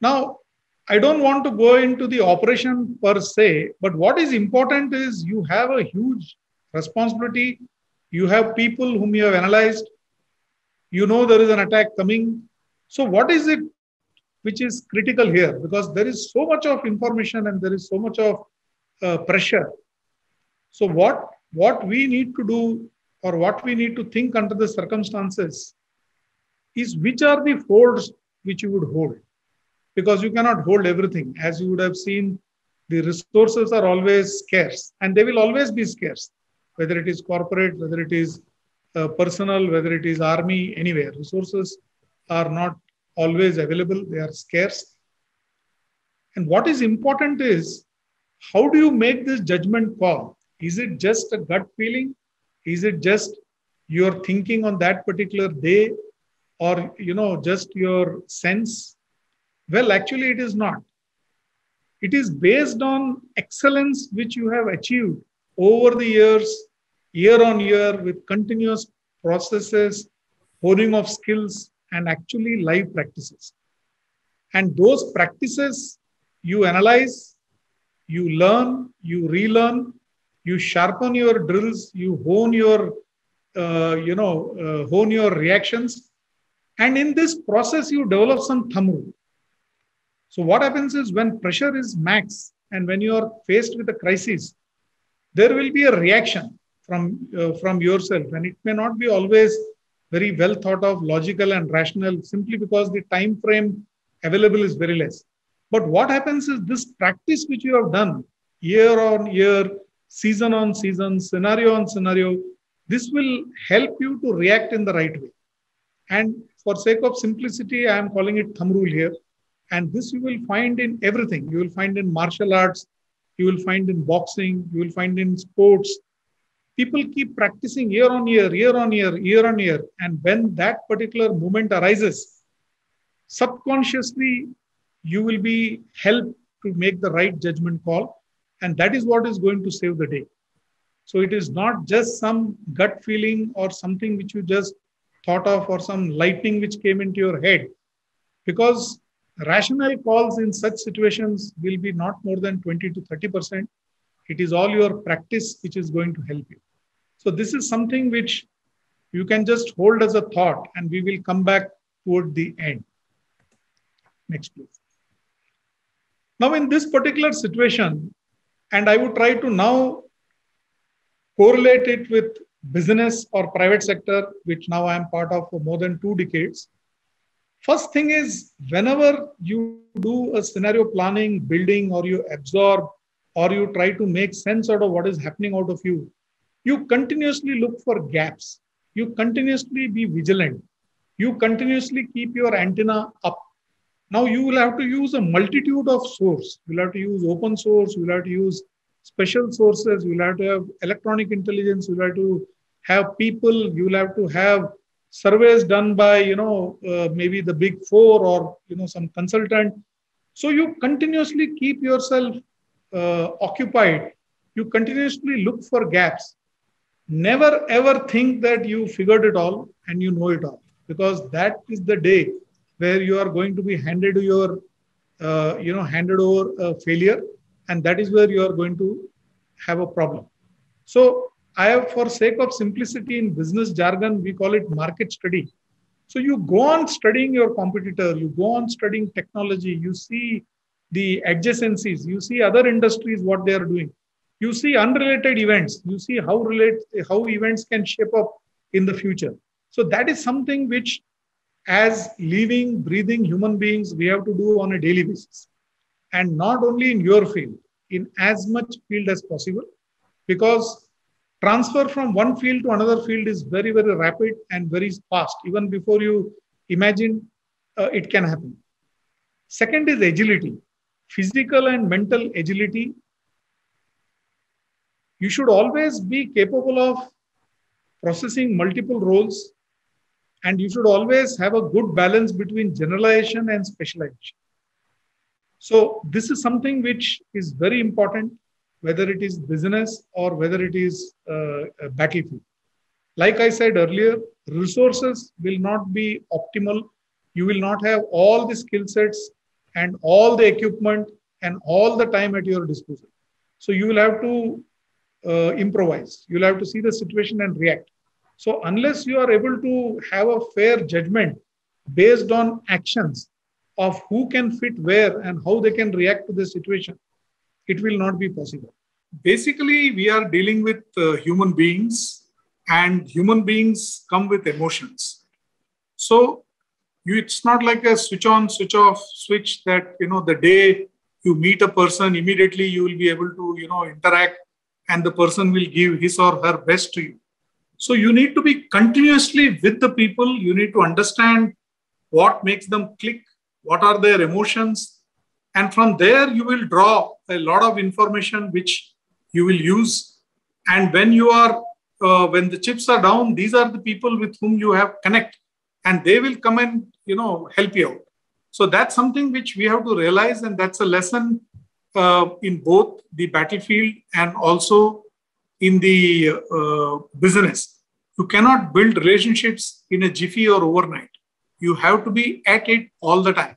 Now, I don't want to go into the operation per se, but what is important is you have a huge responsibility. You have people whom you have analyzed. You know there is an attack coming. So what is it which is critical here? Because there is so much of information and there is so much of pressure. So what we need to do, or what we need to think under the circumstances, is which are the folds which you would hold. Because you cannot hold everything. As you would have seen, the resources are always scarce and they will always be scarce, whether it is corporate, whether it is personal, whether it is army, anywhere. Resources are not always available, they are scarce. And what is important is, how do you make this judgment call? Is it just a gut feeling? Is it just your thinking on that particular day, or just your sense? Well, actually, it is not. It is based on excellence which you have achieved over the years, year on year, with continuous processes, honing of skills, and actually live practices. And those practices you analyze, you learn, you relearn, you sharpen your drills, you hone your, hone your reactions. And in this process, you develop some thumb rule. So what happens is, when pressure is max and when you are faced with a crisis, there will be a reaction from yourself, and it may not be always very well thought of, logical and rational, simply because the time frame available is very less. But what happens is, this practice which you have done year on year, season on season, scenario on scenario, this will help you to react in the right way. And for sake of simplicity, I am calling it thumb rule here. And this you will find in everything. You will find in martial arts, you will find in boxing, you will find in sports. People keep practicing year on year, year on year, year on year. And when that particular moment arises, subconsciously, you will be helped to make the right judgment call. And that is what is going to save the day. So it is not just some gut feeling or something which you just thought of, or some lightning which came into your head. Because rational calls in such situations will be not more than 20 to 30%. It is all your practice which is going to help you. So this is something which you can just hold as a thought, and we will come back toward the end. Next, please. Now, in this particular situation, and I would try to now correlate it with business or private sector, which now I am part of for more than 2 decades. First thing is, whenever you do a scenario planning, building, or you absorb, or you try to make sense out of what is happening out of you, you continuously look for gaps. You continuously be vigilant. You continuously keep your antenna up. Now you will have to use a multitude of sources. You will have to use open source. You will have to use special sources. You will have to have electronic intelligence. You will have to have people. You will have to have surveys done by, maybe the big 4 or, some consultant. So you continuously keep yourself occupied. You continuously look for gaps. Never ever think that you figured it all and you know it all, because that is the day where you are going to be handed your, handed over a failure, and that is where you are going to have a problem. So I have, for sake of simplicity in business jargon, we call it market study. So you go on studying your competitor, you go on studying technology, you see the adjacencies, you see other industries, what they are doing. You see unrelated events, you see how events can shape up in the future. So that is something which, as living, breathing human beings, we have to do on a daily basis. And not only in your field, in as much field as possible, because transfer from one field to another field is very, very rapid and very fast. Even before you imagine, it can happen. Second is agility, physical and mental agility. You should always be capable of processing multiple roles, and you should always have a good balance between generalization and specialization. So this is something which is very important, whether it is business or whether it is a battlefield. Like I said earlier, resources will not be optimal. You will not have all the skill sets and all the equipment and all the time at your disposal. So you will have to improvise. You'll have to see the situation and react. So unless you are able to have a fair judgment based on actions of who can fit where and how they can react to the situation, it will not be possible. Basically, we are dealing with human beings, and human beings come with emotions. So it's not like a switch on, switch off switch that, the day you meet a person, immediately you will be able to, interact and the person will give his or her best to you. So you need to be continuously with the people. You need to understand what makes them click, what are their emotions. And from there, you will draw a lot of information which you will use. And when you are, when the chips are down, these are the people with whom you have connect, and they will come and, help you out. So that's something which we have to realize. And that's a lesson in both the battlefield and also in the business. You cannot build relationships in a jiffy or overnight. You have to be at it all the time.